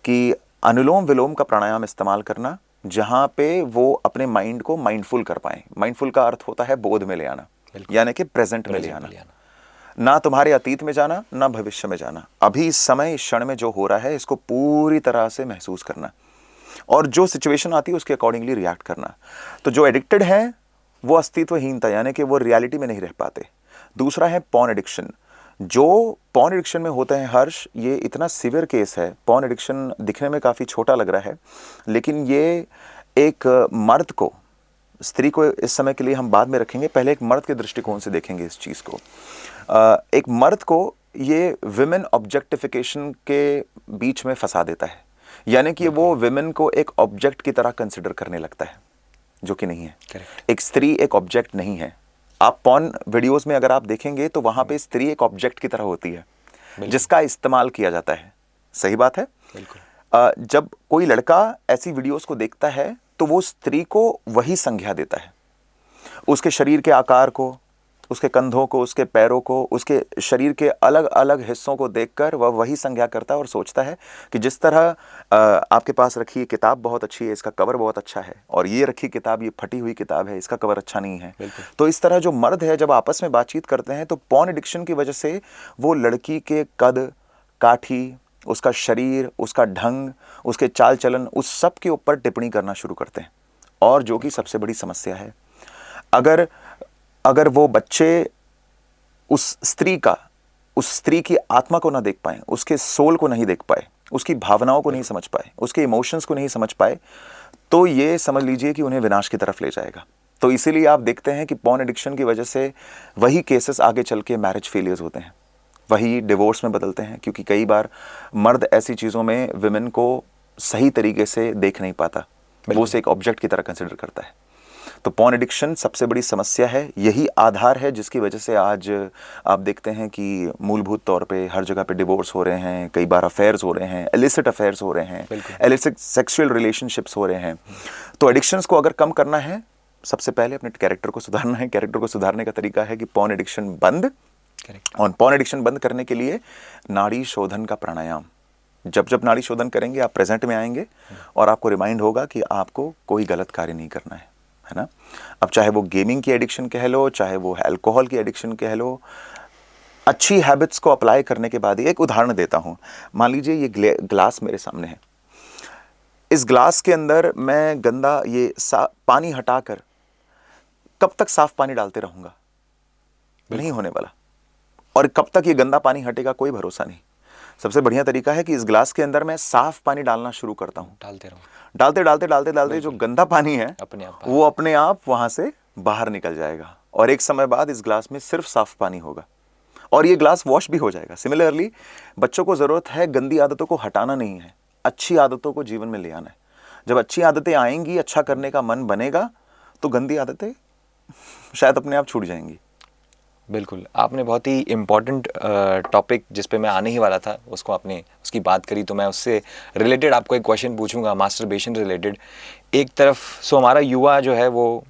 कि अनुलोम विलोम का प्राणायाम इस्तेमाल करना, जहां पे वो अपने माइंड को माइंडफुल कर पाए। माइंडफुल का अर्थ होता है बोध में ले आना, यानी कि प्रेजेंट में ले आना। ना तुम्हारे अतीत में जाना, ना भविष्य में जाना, अभी इस समय इस क्षण में जो हो रहा है इसको पूरी तरह से महसूस करना, और जो सिचुएशन आती है उसके अकॉर्डिंगली रिएक्ट करना। तो जो एडिक्टेड है वो अस्तित्वहीनता, यानी कि वो रियलिटी में नहीं रह पाते। दूसरा है पॉर्न एडिक्शन। जो पॉर्न एडिक्शन में होते हैं हर्ष, ये इतना सीवियर केस है। पॉर्न एडिक्शन दिखने में काफ़ी छोटा लग रहा है, लेकिन ये एक मर्द को, स्त्री को इस समय के लिए हम बाद में रखेंगे, पहले एक मर्द के दृष्टिकोण से देखेंगे इस चीज़ को। एक मर्द को ये विमेन ऑब्जेक्टिफिकेशन के बीच में फंसा देता है, यानी कि वो विमेन को एक ऑब्जेक्ट की तरह कंसिडर करने लगता है, जो कि नहीं है। Correct. एक स्त्री एक ऑब्जेक्ट नहीं है। आप पॉर्न वीडियोस में अगर आप देखेंगे तो वहां पे स्त्री एक ऑब्जेक्ट की तरह होती है, जिसका इस्तेमाल किया जाता है। सही बात है। जब कोई लड़का ऐसी वीडियोस को देखता है तो वो स्त्री को वही संज्ञा देता है, उसके शरीर के आकार को, उसके कंधों को, उसके पैरों को, उसके शरीर के अलग अलग हिस्सों को देखकर वह वही संज्ञा करता है और सोचता है कि जिस तरह आपके पास रखी ये किताब बहुत अच्छी है, इसका कवर बहुत अच्छा है, और ये रखी किताब ये फटी हुई किताब है, इसका कवर अच्छा नहीं है। तो इस तरह जो मर्द है जब आपस में बातचीत करते हैं तो पॉर्न एडिक्शन की वजह से वो लड़की के कद काठी, उसका शरीर, उसका ढंग, उसके चाल चलन, उस सब के ऊपर टिप्पणी करना शुरू करते हैं। और जो कि सबसे बड़ी समस्या है, अगर वो बच्चे उस स्त्री की आत्मा को ना देख पाए, उसके सोल को नहीं देख पाए, उसकी भावनाओं को नहीं समझ पाए, उसके इमोशंस को नहीं समझ पाए, तो ये समझ लीजिए कि उन्हें विनाश की तरफ ले जाएगा। तो इसीलिए आप देखते हैं कि पॉर्न एडिक्शन की वजह से वही केसेस आगे चल के मैरिज फेलियर्स होते हैं, वही डिवोर्स में बदलते हैं, क्योंकि कई बार मर्द ऐसी चीज़ों में विमेन को सही तरीके से देख नहीं पाता, वो उसे एक ऑब्जेक्ट की तरह कंसिडर करता है। तो पॉर्न एडिक्शन सबसे बड़ी समस्या है, यही आधार है जिसकी वजह से आज आप देखते हैं कि मूलभूत तौर पे हर जगह पे डिवोर्स हो रहे हैं, कई बार अफेयर्स हो रहे हैं, इलिसिट अफेयर्स हो रहे हैं, इलिसिट सेक्सुअल रिलेशनशिप्स हो रहे हैं। तो एडिक्शंस को अगर कम करना है, सबसे पहले अपने कैरेक्टर को सुधारना है। कैरेक्टर को सुधारने का तरीका है कि पॉर्न एडिक्शन बंद। और पॉर्न एडिक्शन बंद करने के लिए नाड़ी शोधन का प्राणायाम, जब जब नाड़ी शोधन करेंगे आप प्रेजेंट में आएंगे और आपको रिमाइंड होगा कि आपको कोई गलत कार्य नहीं करना है ना। अब चाहे वो गेमिंग की एडिक्शन कह लो, चाहे वो अल्कोहल की एडिक्शन कह लो, अच्छी हैबिट्स को अप्लाई करने के बाद, एक उदाहरण देता हूं। मान लीजिए ये ग्लास मेरे सामने है, इस ग्लास के अंदर मैं गंदा ये पानी हटाकर कब तक साफ पानी डालते रहूंगा, नहीं होने वाला। और कब तक ये गंदा पानी हटेगा कोई भरोसा नहीं। सबसे बढ़िया तरीका है कि इस ग्लास के अंदर मैं साफ पानी डालना शुरू करता हूं, डालते जो गंदा पानी है वो अपने आप वहां से बाहर निकल जाएगा, और एक समय बाद इस ग्लास में सिर्फ साफ पानी होगा और ये ग्लास वॉश भी हो जाएगा। सिमिलरली बच्चों को जरूरत है गंदी आदतों को हटाना नहीं है, अच्छी आदतों को जीवन में ले आना है। जब अच्छी आदतें आएंगी, अच्छा करने का मन बनेगा, तो गंदी आदतें शायद अपने आप छूट जाएंगी। बिल्कुल, आपने बहुत ही इम्पॉर्टेंट टॉपिक जिस पे मैं आने ही वाला था उसको आपने उसकी बात करी, तो मैं उससे रिलेटेड आपको एक क्वेश्चन पूछूंगा, मास्टरबेशन रिलेटेड। एक तरफ हमारा युवा जो है वो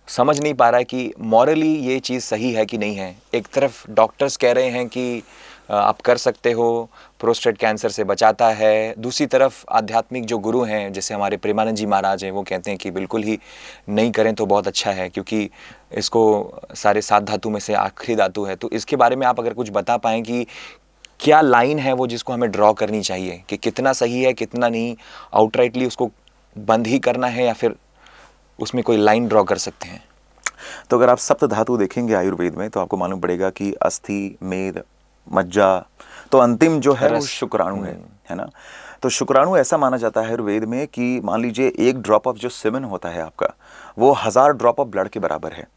समझ नहीं पा रहा है कि मॉरली ये चीज़ सही है कि नहीं है। एक तरफ डॉक्टर्स कह रहे हैं कि आप कर सकते हो, प्रोस्टेट कैंसर से बचाता है। दूसरी तरफ आध्यात्मिक जो गुरु हैं जैसे हमारे प्रेमानंद जी महाराज हैं, वो कहते हैं कि बिल्कुल ही नहीं करें तो बहुत अच्छा है, क्योंकि इसको सारे 7 धातु में से आखिरी धातु है। तो इसके बारे में आप अगर कुछ बता पाएँ कि क्या लाइन है वो जिसको हमें ड्रॉ करनी चाहिए, कि कितना सही है कितना नहीं, आउटराइटली उसको बंद ही करना है या फिर उसमें कोई लाइन ड्रॉ कर सकते हैं? तो अगर आप सप्त धातु देखेंगे आयुर्वेद में तो आपको मालूम पड़ेगा कि अस्थि, मेद, मज्जा, तो अंतिम जो है वो शुक्राणु है ना। तो शुक्राणु ऐसा माना जाता है आयुर्वेद में कि मान लीजिए एक ड्रॉप ऑफ जो सीमेन होता है आपका, वो 1000 ड्रॉप ऑफ ब्लड के बराबर है।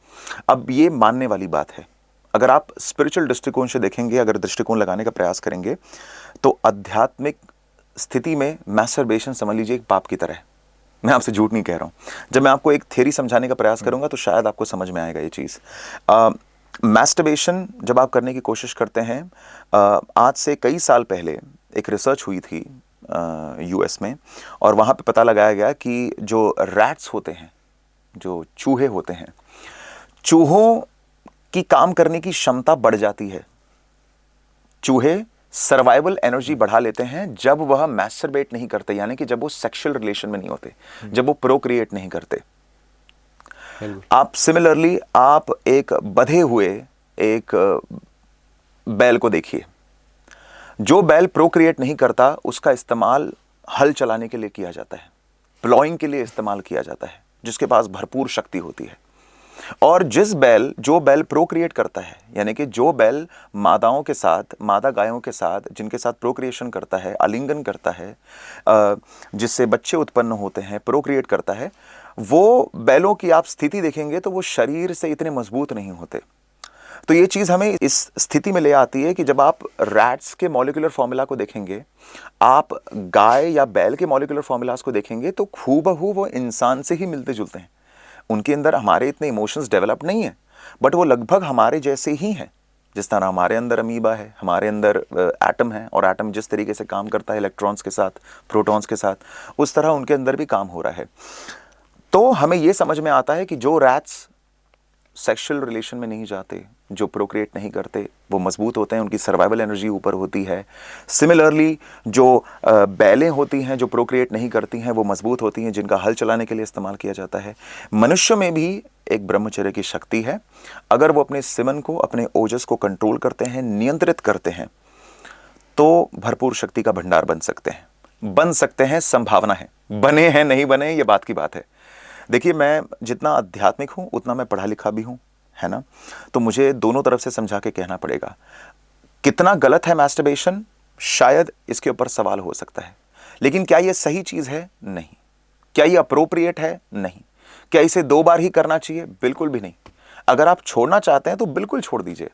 अब ये मानने वाली बात है। अगर आप स्पिरिचुअल दृष्टिकोण से देखेंगे, अगर दृष्टिकोण लगाने का प्रयास करेंगे, तो आध्यात्मिक स्थिति में मैस्टरबेशन समझ लीजिए एक पाप की तरह है। मैं आपसे झूठ नहीं कह रहा हूं। जब मैं आपको एक थ्योरी समझाने का प्रयास करूंगा तो शायद आपको समझ में आएगा ये चीज़। मैस्टरबेशन जब आप करने की कोशिश करते हैं, आज से कई साल पहले एक रिसर्च हुई थी यूएस में, और वहाँ पे पता लगाया गया कि जो रैट्स होते हैं, जो चूहे होते हैं, चूहों की काम करने की क्षमता बढ़ जाती है चूहे सर्वाइवल एनर्जी बढ़ा लेते हैं जब वह मैस्टरबेट नहीं करते, यानी कि जब वो सेक्सुअल रिलेशन में नहीं होते, जब वो प्रोक्रिएट नहीं करते। आप सिमिलरली आप एक बंधे हुए एक बैल को देखिए। जो बैल प्रोक्रिएट नहीं करता उसका इस्तेमाल हल चलाने के लिए किया जाता है, प्लॉइंग के लिए इस्तेमाल किया जाता है, जिसके पास भरपूर शक्ति होती है। और जो बैल प्रोक्रिएट करता है, यानी कि जो बैल मादाओं के साथ, मादा गायों के साथ, जिनके साथ प्रोक्रिएशन करता है, आलिंगन करता है, जिससे बच्चे उत्पन्न होते हैं, प्रोक्रिएट करता है, वो बैलों की आप स्थिति देखेंगे तो वो शरीर से इतने मजबूत नहीं होते। तो ये चीज़ हमें इस स्थिति में ले आती है कि जब आप रैट्स के मॉलिक्यूलर फॉर्मूला को देखेंगे, आप गाय या बैल के मॉलिक्यूलर फॉर्मूलाज को देखेंगे तो खूबहू वो इंसान से ही मिलते जुलते हैं। उनके अंदर हमारे इतने इमोशंस डेवलप नहीं है, बट वो लगभग हमारे जैसे ही हैं। जिस तरह हमारे अंदर अमीबा है, हमारे अंदर एटम है, और एटम जिस तरीके से काम करता है इलेक्ट्रॉन्स के साथ, प्रोटॉन्स के साथ, उस तरह उनके अंदर भी काम हो रहा है। तो हमें ये समझ में आता है कि जो रैट्स सेक्सुअल रिलेशन में नहीं जाते, जो प्रोक्रिएट नहीं करते, वो मजबूत होते हैं, उनकी सर्वाइवल एनर्जी ऊपर होती है। सिमिलरली जो बैलें होती हैं जो प्रोक्रिएट नहीं करती हैं, वो मजबूत होती हैं, जिनका हल चलाने के लिए इस्तेमाल किया जाता है। मनुष्य में भी एक ब्रह्मचर्य की शक्ति है। अगर वो अपने सिमन को, अपने ओजस को कंट्रोल करते हैं, नियंत्रित करते हैं, तो भरपूर शक्ति का भंडार बन सकते हैं, संभावना है। बने हैं नहीं बने, ये बात की बात है। देखिए, मैं जितना आध्यात्मिक हूं उतना मैं पढ़ा लिखा भी हूं, है ना। तो मुझे दोनों तरफ से समझा के कहना पड़ेगा। कितना गलत है मैस्टरबेशन, शायद इसके ऊपर सवाल हो सकता है, लेकिन क्या यह सही चीज है? नहीं। क्या यह अप्रोप्रिएट है? नहीं। क्या इसे 2 बार ही करना चाहिए? बिल्कुल भी नहीं। अगर आप छोड़ना चाहते हैं तो बिल्कुल छोड़ दीजिए।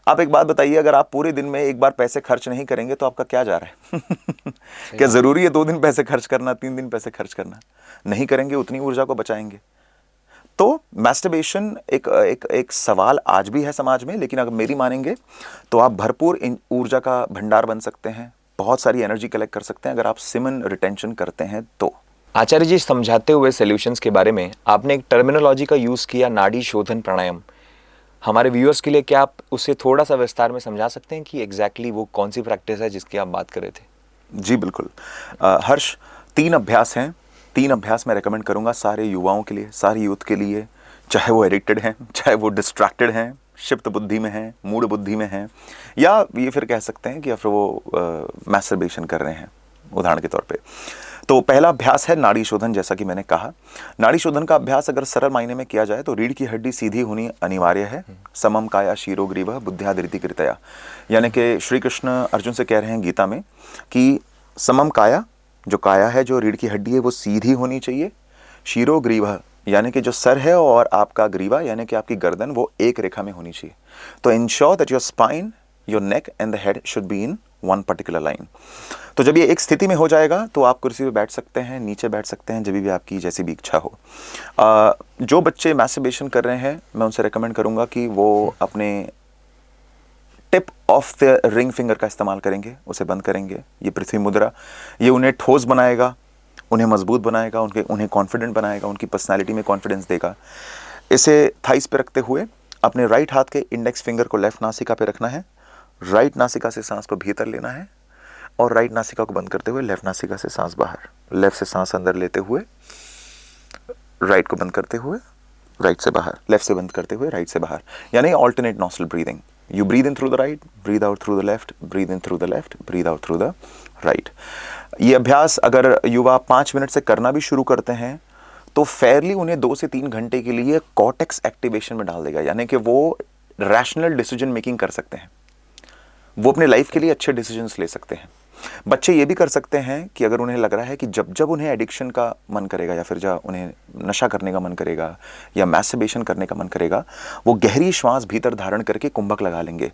आप एक बात बताइए, अगर आप पूरे दिन में एक बार पैसे खर्च नहीं करेंगे तो आपका क्या जा रहा है? क्या जरूरी है 2 दिन पैसे खर्च करना, 3 दिन पैसे खर्च करना? नहीं करेंगे, उतनी ऊर्जा को बचाएंगे। तो मैस्टरबेशन एक सवाल आज भी है समाज में, लेकिन अगर मेरी मानेंगे तो आप भरपूर ऊर्जा का भंडार बन सकते हैं, बहुत सारी एनर्जी कलेक्ट कर सकते हैं अगर आप सिमन रिटेंशन करते हैं तो। आचार्य जी, समझाते हुए सॉल्यूशंस के बारे में आपने एक टर्मिनोलॉजी का यूज़ किया, नाड़ी शोधन प्राणायाम। हमारे व्यूअर्स के लिए क्या आप उसे थोड़ा सा विस्तार में समझा सकते हैं कि एग्जैक्टली वो कौन सी प्रैक्टिस है जिसकी आप बात कर रहे थे? जी बिल्कुल। हर्ष, 3 अभ्यास हैं। 3 अभ्यास मैं रेकमेंड करूंगा सारे युवाओं के लिए, सारे यूथ के लिए, चाहे वो एडिक्टेड हैं, चाहे वो डिस्ट्रैक्टेड हैं, क्षिप्त बुद्धि में हैं, मूढ़ बुद्धि में हैं, या ये फिर कह सकते हैं कि या फिर वो मैस्टरबेशन कर रहे हैं, उदाहरण के तौर पे। तो पहला अभ्यास है नाड़ी शोधन। जैसा कि मैंने कहा, नाड़ी शोधन का अभ्यास अगर सरल मायने में किया जाए तो रीढ़ की हड्डी सीधी होनी अनिवार्य है। समम काया शीरो ग्रीवः बुद्ध्या धृति कृतया, यानी कि श्री कृष्ण अर्जुन से कह रहे हैं गीता में कि समम काया, जो काया है, जो रीढ़ की हड्डी है, वो सीधी होनी चाहिए। शीरो ग्रीवः, यानी कि जो सर है और आपका ग्रीवा यानी कि आपकी गर्दन, वो एक रेखा में होनी चाहिए। तो ensure that your spine, your neck and the head should be in one particular line. तो जब ये एक स्थिति में हो जाएगा तो आप कुर्सी पे बैठ सकते हैं, नीचे बैठ सकते हैं, जब भी आपकी जैसी भी इच्छा हो। जो बच्चे मैस्टरबेशन कर रहे हैं, मैं उनसे रेकमेंड करूंगा कि वो अपने tip of the ring finger का इस्तेमाल करेंगे, उसे बंद करेंगे। ये पृथ्वी मुद्रा, ये उन्हें ठोस बनाएगा, उन्हें मजबूत बनाएगा, उन्हें कॉन्फिडेंट बनाएगा, उनकी पर्सनैलिटी में कॉन्फिडेंस देगा। इसे थाइस पे रखते हुए अपने राइट हाथ के इंडेक्स फिंगर को लेफ्ट नासिका पे रखना है, राइट नासिका से सांस को भीतर लेना है, और राइट नासिका को बंद करते हुए लेफ्ट नासिका से सांस बाहर। लेफ्ट से सांस अंदर लेते हुए राइट को बंद करते हुए राइट से बाहर, लेफ्ट से बंद करते हुए राइट से बाहर, यानी alternate nostril breathing. You breathe in through the right, breathe out through the left, breathe in through the left, breathe out through the right. ये अभ्यास अगर युवा 5 मिनट से करना भी शुरू करते हैं तो फेयरली उन्हें 2 से 3 घंटे के लिए कॉर्टेक्स एक्टिवेशन में डाल देगा, यानी कि वो रैशनल डिसीजन मेकिंग कर सकते हैं, वो अपने लाइफ के लिए अच्छे डिसीजंस ले सकते हैं। बच्चे ये भी कर सकते हैं कि अगर उन्हें लग रहा है कि जब जब उन्हें एडिक्शन का मन करेगा, या फिर जब उन्हें नशा करने का मन करेगा या मैस्टरबेशन करने का मन करेगा, वो गहरी श्वास भीतर धारण करके कुंभक लगा लेंगे।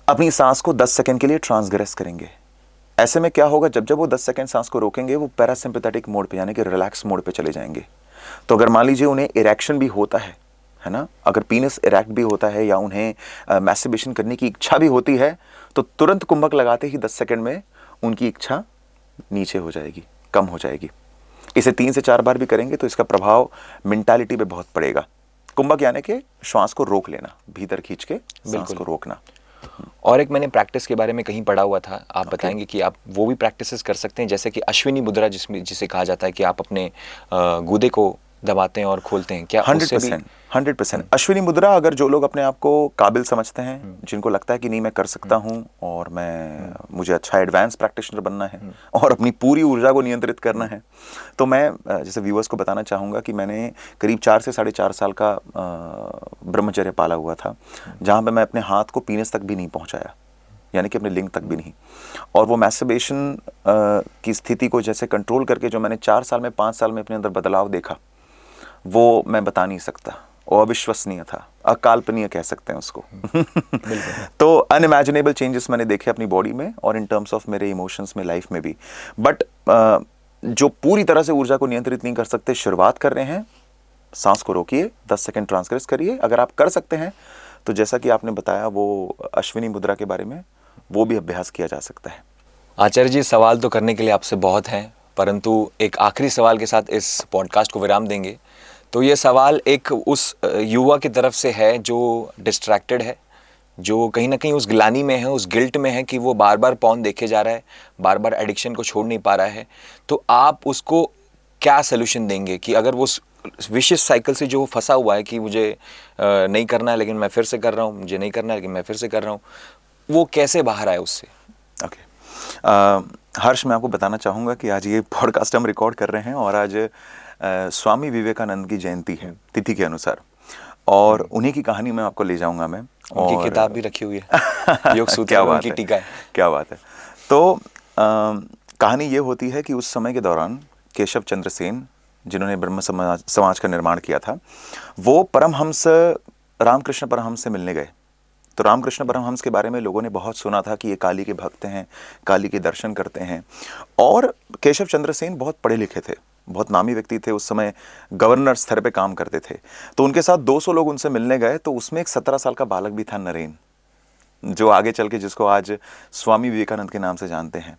अपनी सांस को 10 सेकंड के लिए ट्रांसग्रेस करेंगे। ऐसे में क्या होगा, जब जब वो 10 सेकंड सांस को रोकेंगे, वो पैरासिम्पैथेटिक मोड पे यानी कि रिलैक्स मोड पे चले जाएंगे। तो अगर मान लीजिए उन्हें इरेक्शन भी होता है ना, अगर पीनस इरेक्ट भी होता है या उन्हें मैस्टरबेशन करने की इच्छा भी होती है, तो तुरंत कुंभक लगाते ही 10 सेकंड में उनकी इच्छा नीचे हो जाएगी, कम हो जाएगी। इसे 3 से 4 बार भी करेंगे तो इसका प्रभाव मेंटालिटी पे बहुत पड़ेगा। कुंभक यानी कि श्वास को रोक लेना, भीतर खींच के सांस को रोकना। और एक मैंने प्रैक्टिस के बारे में कहीं पढ़ा हुआ था, आप बताएंगे कि आप वो भी प्रैक्टिसेस कर सकते हैं, जैसे कि अश्विनी मुद्रा जिसमें जिसे कहा जाता है कि आप अपने गूदे को दबाते हैं और खोलते हैं, क्या उससे भी 100% अश्विनी मुद्रा, अगर जो लोग अपने आप को काबिल समझते हैं, जिनको लगता है कि नहीं मैं कर सकता हूं और मुझे अच्छा एडवांस प्रैक्टिशनर बनना है और अपनी पूरी ऊर्जा को नियंत्रित करना है, तो मैं जैसे व्यूअर्स को बताना चाहूँगा कि मैंने करीब 4 से 4.5 साल का ब्रह्मचर्य पाला हुआ था, जहाँ पर मैं अपने हाथ को पीनेस तक भी नहीं पहुँचाया, यानी कि अपने लिंग तक भी नहीं। और वो मैस्टरबेशन की स्थिति को जैसे कंट्रोल करके जो मैंने 4 साल में 5 साल में अपने अंदर बदलाव देखा, वो मैं बता नहीं सकता, वो अविश्वसनीय था, अकाल्पनीय कह सकते हैं उसको। तो अनइमेजिनेबल चेंजेस मैंने देखे अपनी बॉडी में और इन टर्म्स ऑफ मेरे इमोशंस में, लाइफ में भी। बट जो पूरी तरह से ऊर्जा को नियंत्रित नहीं कर सकते, शुरुआत कर रहे हैं, सांस को रोकिए, 10 सेकंड ट्रांसग्रेस करिए। अगर आप कर सकते हैं तो जैसा कि आपने बताया वो अश्विनी मुद्रा के बारे में, वो भी अभ्यास किया जा सकता है। आचार्य जी, सवाल तो करने के लिए आपसे बहुत हैं, परंतु एक आखिरी सवाल के साथ इस पॉडकास्ट को विराम देंगे। तो ये सवाल एक उस युवा की तरफ से है जो डिस्ट्रैक्टेड है, जो कहीं ना कहीं उस ग्लानि में है, उस गिल्ट में है कि वो बार बार पॉर्न देखे जा रहा है, बार बार एडिक्शन को छोड़ नहीं पा रहा है। तो आप उसको क्या सोल्यूशन देंगे कि अगर वो विशियस साइकिल से जो फंसा हुआ है कि मुझे नहीं करना है लेकिन मैं फिर से कर रहा हूँ, मुझे नहीं करना है लेकिन मैं फिर से कर रहा हूँ, वो कैसे बाहर आए उससे? हर्ष, मैं आपको बताना चाहूँगा कि आज ये पॉडकास्ट हम रिकॉर्ड कर रहे हैं और आज स्वामी विवेकानंद की जयंती है तिथि के अनुसार, और उन्हीं की कहानी में आपको ले जाऊंगा मैं। उनकी किताब भी रखी हुई है, योग सूत्र, उनकी टीका है। क्या बात है। तो कहानी ये होती है कि उस समय के दौरान केशव चंद्र सेन, जिन्होंने ब्रह्म समाज का निर्माण किया था, वो परमहंस रामकृष्ण परमहंस से मिलने गए। तो रामकृष्ण परमहंस के बारे में लोगों ने बहुत सुना था कि ये काली के भक्त हैं, काली के दर्शन करते हैं। और केशव चंद्र सेन बहुत पढ़े लिखे थे, बहुत नामी व्यक्ति थे, उस समय गवर्नर स्तर पे काम करते थे। तो उनके साथ 200 लोग उनसे मिलने गए, तो उसमें एक 17 साल का बालक भी था, नरेन, जो आगे चल के जिसको आज स्वामी विवेकानंद के नाम से जानते हैं।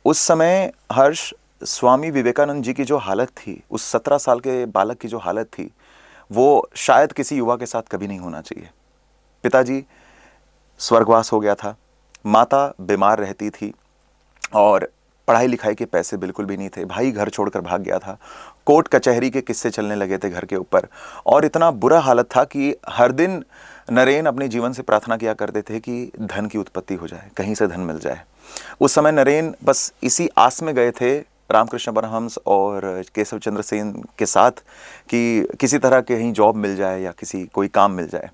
उस समय हर्ष, स्वामी विवेकानंद जी की जो हालत थी, उस 17 साल के बालक की जो हालत थी, वो शायद किसी युवा के साथ कभी नहीं होना चाहिए। पिताजी स्वर्गवास हो गया था, माता बीमार रहती थी और पढ़ाई लिखाई के पैसे बिल्कुल भी नहीं थे, भाई घर छोड़कर भाग गया था, कोर्ट कचहरी के किस्से चलने लगे थे घर के ऊपर, और इतना बुरा हालत था कि हर दिन नरेन अपने जीवन से प्रार्थना किया करते थे कि धन की उत्पत्ति हो जाए, कहीं से धन मिल जाए। उस समय नरेन बस इसी आस में गए थे रामकृष्ण परमहंस और केशव चंद्र सेन के साथ कि किसी तरह कहीं जॉब मिल जाए या कोई काम मिल जाए।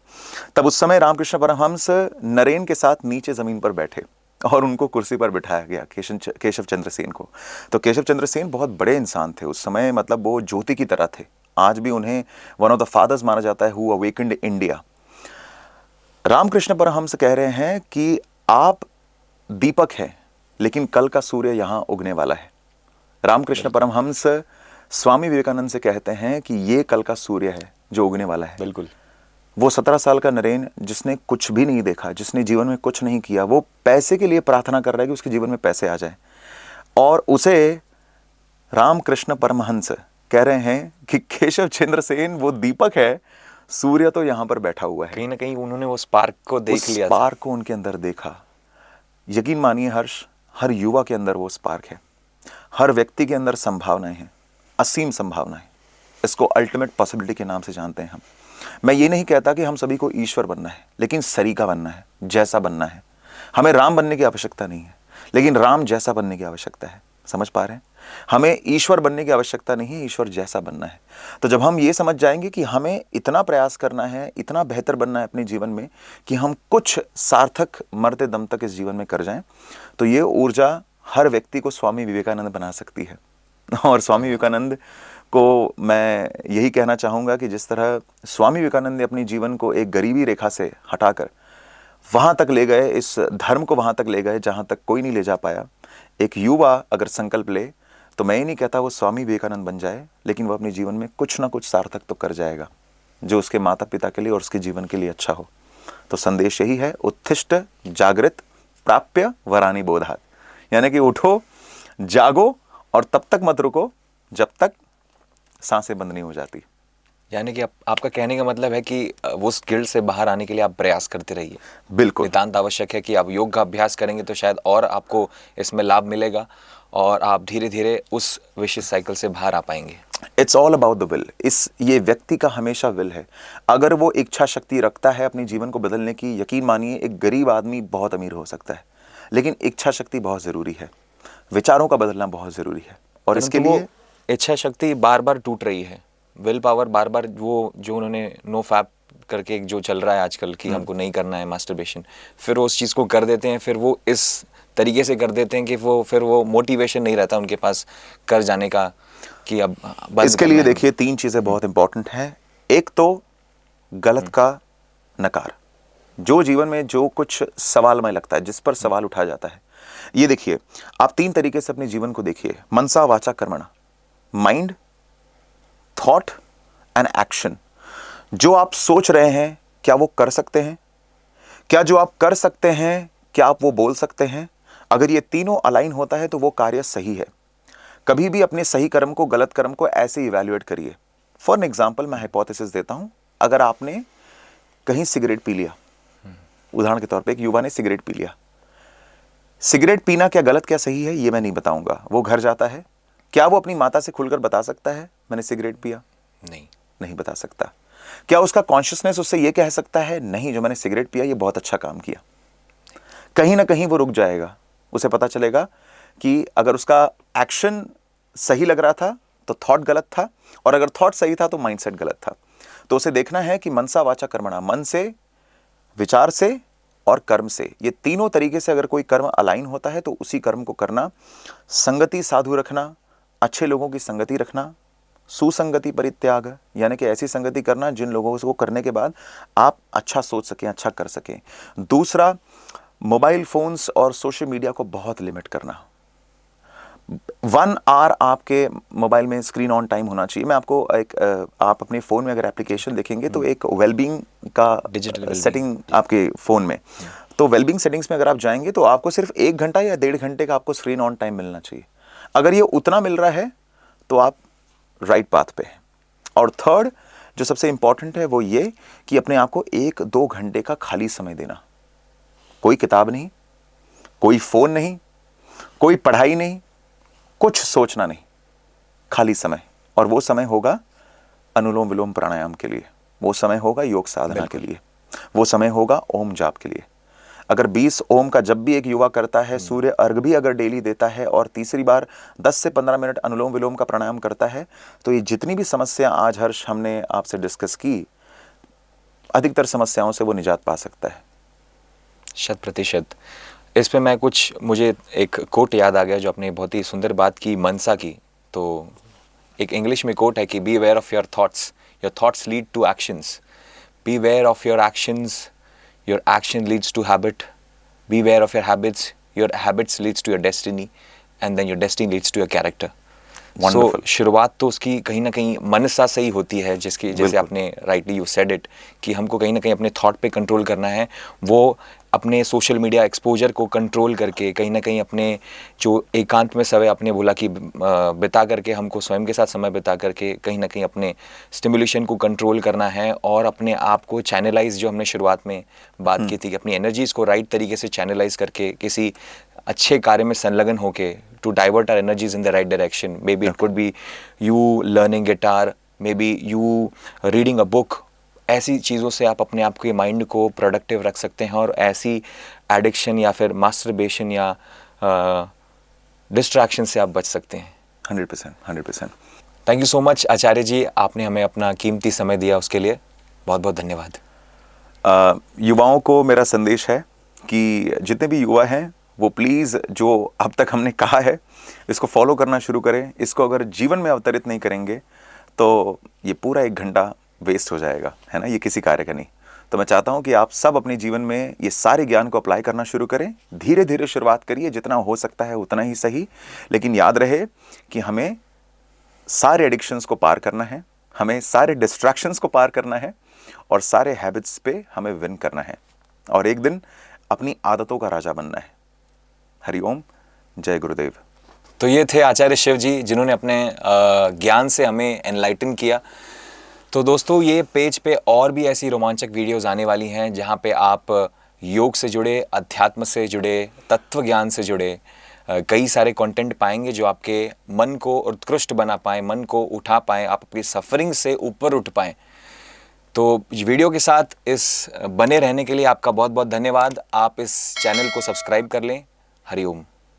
तब उस समय रामकृष्ण परमहंस नरेन के साथ नीचे ज़मीन पर बैठे और उनको कुर्सी पर बिठाया गया, केशव चंद्र सेन को। तो केशव चंद्र सेन बहुत बड़े इंसान थे उस समय, मतलब वो ज्योति की तरह थे। आज भी उन्हें वन ऑफ द फादर्स माना जाता है who awakened India. Ramakrishna Paramahamsa कह रहे हैं कि आप दीपक हैं, लेकिन कल का सूर्य यहाँ उगने वाला है। रामकृष्ण परमहंस स्वामी विवेकानंद से कहते हैं कि ये कल का सूर्य है जो उगने वाला है। बिल्कुल। वो 17 साल का नरेन, जिसने कुछ भी नहीं देखा, जिसने जीवन में कुछ नहीं किया, वो पैसे के लिए प्रार्थना कर रहा है कि उसके जीवन में पैसे आ जाए, और उसे रामकृष्ण परमहंस कह रहे हैं कि केशव चंद्र सेन वो दीपक है, सूर्य तो यहाँ पर बैठा हुआ है। कहीं ना कहीं उन्होंने वो स्पार्क को देख लिया, स्पार्क को उनके अंदर देखा। यकीन मानिए हर्ष, हर युवा के अंदर वो स्पार्क है, हर व्यक्ति के अंदर संभावनाएं हैं, असीम संभावनाएं। इसको अल्टीमेट पॉसिबिलिटी के नाम से जानते हैं हम। मैं ये नहीं कहता कि हम सभी को ईश्वर बनना है, लेकिन सरीका बनना है, जैसा बनना है। हमें राम बनने की आवश्यकता नहीं है, लेकिन राम जैसा बनने की आवश्यकता है। समझ पा रहे हैं? हमें ईश्वर बनने की आवश्यकता नहीं है, ईश्वर जैसा बनना है। तो जब हम ये समझ जाएंगे कि हमें इतना प्रयास करना है, इतना बेहतर बनना है अपने जीवन में कि हम कुछ सार्थक मरते दम तक इस जीवन में कर जाएं, तो ये ऊर्जा हर व्यक्ति को स्वामी विवेकानंद बना सकती है। और स्वामी विवेकानंद को मैं यही कहना चाहूँगा कि जिस तरह स्वामी विवेकानंद ने अपनी जीवन को एक गरीबी रेखा से हटाकर वहाँ तक ले गए, इस धर्म को वहाँ तक ले गए जहाँ तक कोई नहीं ले जा पाया। एक युवा अगर संकल्प ले, तो मैं ये नहीं कहता वो स्वामी विवेकानंद बन जाए, लेकिन वो अपने जीवन में कुछ ना कुछ सार्थक तो कर जाएगा, जो उसके माता पिता के लिए और उसके जीवन के लिए अच्छा हो। तो संदेश यही है, उत्तिष्ठ जागृत प्राप्य वरानी बोधात, यानी कि उठो, जागो और तब तक मत रुको जब तक सांसें बंद नहीं हो जाती। यानी कि आपका कहने का मतलब है कि वो गिल्ट से बाहर आने के लिए आप प्रयास करते रहिए। बिल्कुल। नितांत आवश्यक है कि आप योग का अभ्यास करेंगे तो शायद और आपको इसमें लाभ मिलेगा और आप धीरे धीरे उस विशिष्ट साइकिल से बाहर आ पाएंगे। It's all about the will. ये व्यक्ति का हमेशा विल है। अगर वो इच्छा शक्ति रखता है अपने जीवन को बदलने की, यकीन मानिए एक गरीब आदमी बहुत अमीर हो सकता है, लेकिन इच्छा शक्ति बहुत ज़रूरी है, विचारों का बदलना बहुत ज़रूरी है। और इसके परंतु लिए वो इच्छा शक्ति बार बार टूट रही है, विल पावर बार बार, वो जो उन्होंने नो फैप करके एक जो चल रहा है आजकल कि हमको नहीं करना है मास्टरबेशन, फिर वो उस चीज़ को कर देते हैं, फिर वो इस तरीके से कर देते हैं कि फिर वो मोटिवेशन नहीं रहता उनके पास कर जाने का कि अब बंद इसके करना लिए है। देखिए 3 चीज़ें बहुत इंपॉर्टेंट हैं। एक तो गलत का नकार, जो जीवन में जो कुछ सवालमय लगता है, जिस पर सवाल उठाया जाता है, ये देखिए आप 3 तरीके से अपने जीवन को देखिए, मनसा वाचा कर्मणा, माइंड, थॉट एंड एक्शन। जो आप सोच रहे हैं क्या वो कर सकते हैं? क्या जो आप कर सकते हैं क्या आप वो बोल सकते हैं? अगर ये तीनों अलाइन होता है तो वो कार्य सही है। कभी भी अपने सही कर्म को गलत कर्म को ऐसे इवैल्यूएट करिए। फॉर एन एग्जाम्पल मैं हाइपोथेसिस देता हूं, अगर आपने कहीं सिगरेट पी लिया, उदाहरण के तौर पे एक युवा ने सिगरेट पी लिया, सिगरेट पीना क्या गलत क्या सही है ये मैं नहीं बताऊंगा। वो घर जाता है, क्या वो अपनी माता से खुलकर बता सकता है मैंने सिगरेट पिया? नहीं। नहीं बता सकता। क्या उसका कॉन्शियसनेस उससे ये कह सकता है नहीं जो मैंने सिगरेट पिया ये बहुत अच्छा काम किया? कहीं ना कहीं वो रुक जाएगा। उसे पता चलेगा कि अगर उसका एक्शन सही लग रहा था तो थॉट गलत था, और अगर थॉट सही था तो माइंडसेट गलत था। तो उसे देखना है कि मनसा वाचा कर्मणा, मन से, विचार से और कर्म से, ये तीनों तरीके से अगर कोई कर्म अलाइन होता है तो उसी कर्म को करना। संगति साधु रखना, अच्छे लोगों की संगति रखना, सुसंगति परित्याग, यानी कि ऐसी संगति करना जिन लोगों को करने के बाद आप अच्छा सोच सकें, अच्छा कर सकें। दूसरा, मोबाइल फोन्स और सोशल मीडिया को बहुत लिमिट करना। 1 आवर आपके मोबाइल में स्क्रीन ऑन टाइम होना चाहिए। मैं आपको एक आप अपने फ़ोन में अगर एप्लीकेशन देखेंगे तो एक वेलबींग का डिजिटल वेलबींग सेटिंग आपके फ़ोन में, तो वेलबींग सेटिंग्स में अगर आप जाएंगे तो आपको सिर्फ 1 घंटा या 1.5 घंटे का आपको स्क्रीन ऑन टाइम मिलना चाहिए। अगर ये उतना मिल रहा है तो आप राइट पाथ पे हैं। और थर्ड जो सबसे इंपॉर्टेंट है वो ये कि अपने आप को 1-2 घंटे का खाली समय देना। कोई किताब नहीं, कोई फ़ोन नहीं, कोई पढ़ाई नहीं, कुछ सोचना नहीं, खाली समय। और वो समय होगा अनुलोम विलोम प्राणायाम के लिए, वो समय होगा योग साधना के लिए, वो समय होगा ओम जाप के लिए। अगर 20 ओम का जब भी एक युवा करता है, सूर्य अर्घ भी अगर डेली देता है और तीसरी बार 10 से 15 मिनट अनुलोम विलोम का प्राणायाम करता है, तो ये जितनी भी समस्या आज हर्ष हमने आपसे डिस्कस की, अधिकतर समस्याओं से वो निजात पा सकता है। 100%। इस पे मुझे एक कोट याद आ गया जो आपने बहुत ही सुंदर बात की मनसा की। तो एक इंग्लिश में कोट है कि be aware of your thoughts lead to actions, be aware of your actions, your action leads to habit, be aware of your habits leads to your destiny, and then your destiny leads to your character. So शुरुआत तो उसकी कहीं ना कहीं मनसा से ही होती है, जैसे आपने राइटली यू सेड इट कि हमको कहीं ना कहीं अपने थॉट पे कंट्रोल करना है। वो अपने सोशल मीडिया एक्सपोजर को कंट्रोल करके कहीं ना कहीं अपने जो एकांत में समय आपने बोला कि बिता करके, हमको स्वयं के साथ समय बिता करके कहीं ना कहीं अपने स्टिमुलेशन को कंट्रोल करना है और अपने आप को चैनलाइज, जो हमने शुरुआत में बात की थी कि अपनी एनर्जीज़ को राइट तरीके से चैनलाइज करके किसी अच्छे कार्य में संलग्न होके to divert our energies in the right direction. Maybe it could be you learning guitar, maybe you reading a book. ऐसी चीज़ों से आप अपने आप के माइंड को प्रोडक्टिव रख सकते हैं और ऐसी एडिक्शन या फिर मास्टरबेशन या डिस्ट्रैक्शन से आप बच सकते हैं। 100%। थैंक यू सो मच आचार्य जी, आपने हमें अपना कीमती समय दिया, उसके लिए बहुत बहुत धन्यवाद। युवाओं को मेरा संदेश है कि जितने भी युवा हैं वो प्लीज़ जो अब तक हमने कहा है इसको फॉलो करना शुरू करें। इसको अगर जीवन में अवतरित नहीं करेंगे तो ये पूरा 1 घंटा वेस्ट हो जाएगा, है ना, ये किसी कार्य का नहीं। तो मैं चाहता हूँ कि आप सब अपने जीवन में ये सारे ज्ञान को अप्लाई करना शुरू करें। धीरे धीरे शुरुआत करिए, जितना हो सकता है उतना ही सही, लेकिन याद रहे कि हमें सारे एडिक्शंस को पार करना है, हमें सारे डिस्ट्रैक्शंस को पार करना है और सारे हैबिट्स पे हमें विन करना है और एक दिन अपनी आदतों का राजा बनना है। हरिओम, जय गुरुदेव। तो ये थे आचार्य शिव जी, जिन्होंने अपने ज्ञान से हमें एनलाइटन किया। तो दोस्तों ये पेज पे और भी ऐसी रोमांचक वीडियोस आने वाली हैं जहाँ पे आप योग से जुड़े, अध्यात्म से जुड़े, तत्व ज्ञान से जुड़े कई सारे कंटेंट पाएंगे जो आपके मन को उत्कृष्ट बना पाएँ, मन को उठा पाएँ, आप अपनी सफरिंग से ऊपर उठ पाएँ। तो वीडियो के साथ इस बने रहने के लिए आपका बहुत बहुत धन्यवाद। आप इस चैनल को सब्सक्राइब कर लें। हरिओम।